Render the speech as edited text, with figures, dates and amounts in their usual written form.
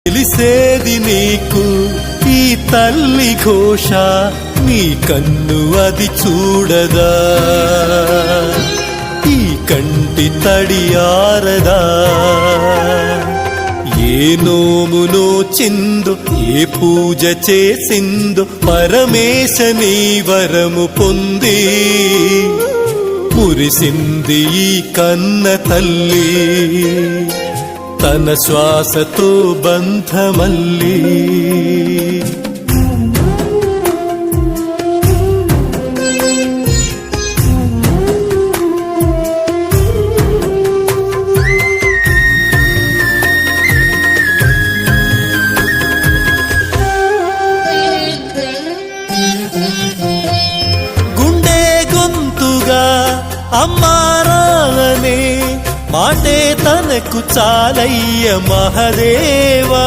తెలిసేది నీకు ఈ తల్లి ఘోష, నీ కన్ను అది చూడదా, ఈ కంటి తడి ఆరదా. ఏ నోమునో చిందో, ఏ పూజ చేసిందో, పరమేశ నీ వరము పొంది మురిసింది ఈ కన్న తల్లి, తన శ్వాసతో బంధమల్లి. గుండె గొంతుగా అమ్మారాలనే మాటే తనకు చాలయ్య మహదేవా.